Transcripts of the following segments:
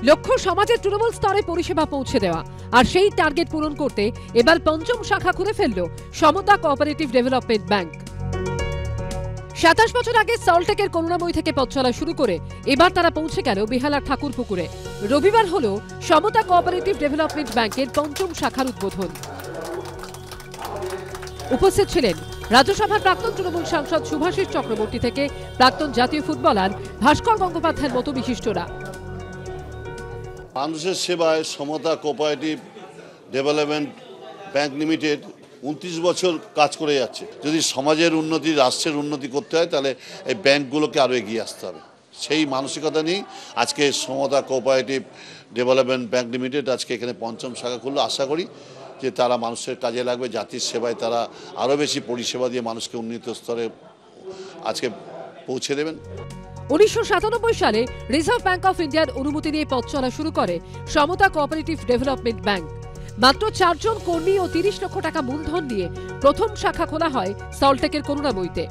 লক্ষ্য সমাজের তৃণমূল স্তরে পরিষেবা পৌঁছে দেওয়া, আর সেই টার্গেট পূরণ করতে এবার পঞ্চম শাখা খুলে ফেলল সমতা কোঅপারেটিভ ডেভেলপমেন্ট ব্যাংক। 27 বছর আগে সল্টলেকের করুণাময়ী থেকে পথ চলা শুরু করে এবার তারা পৌঁছে গেল বেহালার ঠাকুরপুকুরে। রবিবার হল সমতা কোঅপারেটিভ ডেভেলপমেন্ট ব্যাংকের পঞ্চম শাখার উদ্বোধন। উপস্থিত ছিলেন রাজ্যসভার প্রাক্তন তৃণমূল সাংসদ শুভাশিস চক্রবর্তী থেকে প্রাক্তন জাতীয় ফুটবলার ভাস্কর গঙ্গোপাধ্যায়ের মতো বিশিষ্টরা। মানুষের সেবায় সমতা কোঅপারেটিভ ডেভেলপমেন্ট ব্যাংক লিমিটেড 29 বছর কাজ করে যাচ্ছে। যদি সমাজের উন্নতি, রাষ্ট্রের উন্নতি করতে হয় তাহলে এই ব্যাংকগুলোকে আরও এগিয়ে আসতে হবে। সেই মানসিকতা নিয়েই আজকে সমতা কোঅপারেটিভ ডেভেলপমেন্ট ব্যাংক লিমিটেড আজকে এখানে পঞ্চম শাখা খুললো। আশা করি যে তারা মানুষের কাজে লাগবে, জাতির সেবায় তারা আরও বেশি পরিষেবা দিয়ে মানুষকে উন্নত স্তরে আজকে পৌঁছে দেবেন। 1997 সালে রিজার্ভ ব্যাংক অফ ইন্ডিয়ার অনুমতি নিয়ে পথ চলা শুরু করে সমতা কোঅপারেটিভ ডেভেলপমেন্ট ব্যাংক। মাত্র 4 জন কর্মী ও 30 লক্ষ টাকা মূলধন নিয়ে প্রথম শাখা খোলা হয় সল্টলেকের করুণাময়ীতে।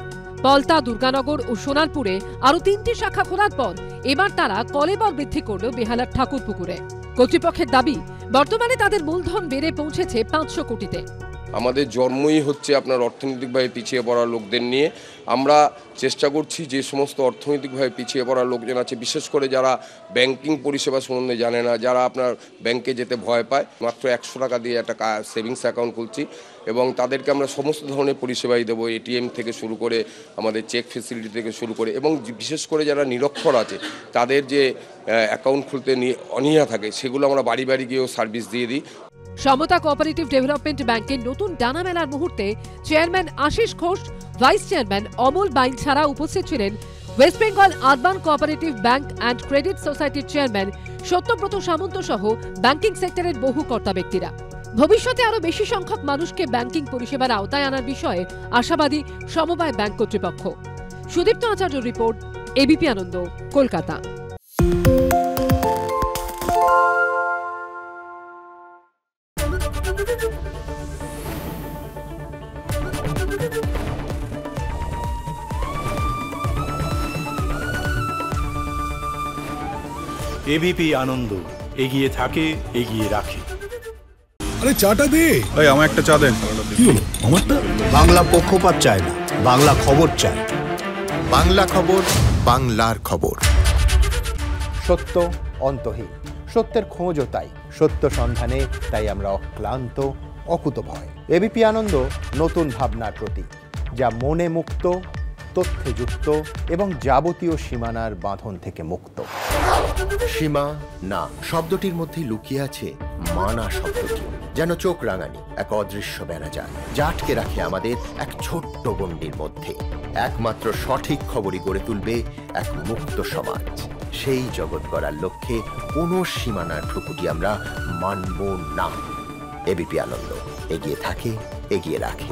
পলতা, দুর্গানগর ও সোনারপুরে আরো 3টি শাখা খোলার পর এবার তারা কলেবর বৃদ্ধি করল বেহালার ঠাকুরপুকুরে। কর্তৃপক্ষের দাবি, বর্তমানে তাদের মূলধন বেড়ে পৌঁছেছে 500 কোটিতে। আমাদের জন্মই হচ্ছে আপনার অর্থনৈতিকভাবে পিছিয়ে পড়া লোকদের নিয়ে। আমরা চেষ্টা করছি যে সমস্ত অর্থনৈতিকভাবে পিছিয়ে পড়া লোকজন আছে, বিশেষ করে যারা ব্যাংকিং পরিষেবা সম্বন্ধে জানে না, যারা আপনার ব্যাংকে যেতে ভয় পায়, মাত্র 100 টাকা দিয়ে একটা সেভিংস অ্যাকাউন্ট খুলছি এবং তাদেরকে আমরা সমস্ত ধরনের পরিষেবাই দেবো, এটিএম থেকে শুরু করে আমাদের চেক ফেসিলিটি থেকে শুরু করে, এবং বিশেষ করে যারা নিরক্ষর আছে তাদের যে অ্যাকাউন্ট খুলতে অনীহা থাকে সেগুলো আমরা বাড়ি বাড়ি গিয়েও সার্ভিস দিয়ে দিই। সমতা কোঅপারেটিভ ডেভেলপমেন্ট ব্যাংকের নতুন ডানা মেলার মুহূর্তে chairman Ashis Ghosh, vice chairman Amal Bain ছাড়া উপস্থিত ছিলেন West Bengal urban cooperative bank and credit সোসাইটির চেয়ারম্যান সত্যব্রত সামন্ত সহ ব্যাংকিং সেক্টরের বহু কর্তা ব্যক্তিরা। ভবিষ্যতে আরো বেশি সংখ্যক মানুষকে ব্যাংকিং পরিষেবার আওতায় আনার বিষয়ে আশাবাদী সমবায় ব্যাংক কর্তৃপক্ষ। সুদীপ্ত আচার্যর রিপোর্ট, এবিপি আনন্দ, কলকাতা। এবিপি আনন্দ, এগিয়ে থাকে, এগিয়ে রাখে। আরে চাটা দে ভাই, আমার একটা চা দেন। কি হলো আমারটা? বাংলা পক্ষপাত চায় না, বাংলা খবর চায়। বাংলা খবর, বাংলার খবর। সত্য অন্তহীন, সত্যের খোঁজও তাই, সত্য সন্ধানে তাই আমরা অক্লান্ত, অকুতভয়। এবিপি আনন্দ নতুন ভাবনার প্রতীক, যা মনে মুক্ত, তথ্যে যুক্ত এবং যাবতীয় সীমানার বাঁধন থেকে মুক্ত। সীমা না শব্দটির মধ্যে লুকিয়ে আছে মানা শব্দটি, যেন চোখ রাঙানি এক অদৃশ্য বেড়াজাল, যা আটকে রাখে আমাদের এক ছোট্ট গণ্ডির মধ্যে। একমাত্র সঠিক খবরই গড়ে তুলবে এক মুক্ত সমাজ। সেই জগৎ গড়ার লক্ষ্যে কোনো সীমানার ঠুকুটি আমরা মানব না। এবিপি আনন্দ, এগিয়ে থাকে, এগিয়ে রাখে।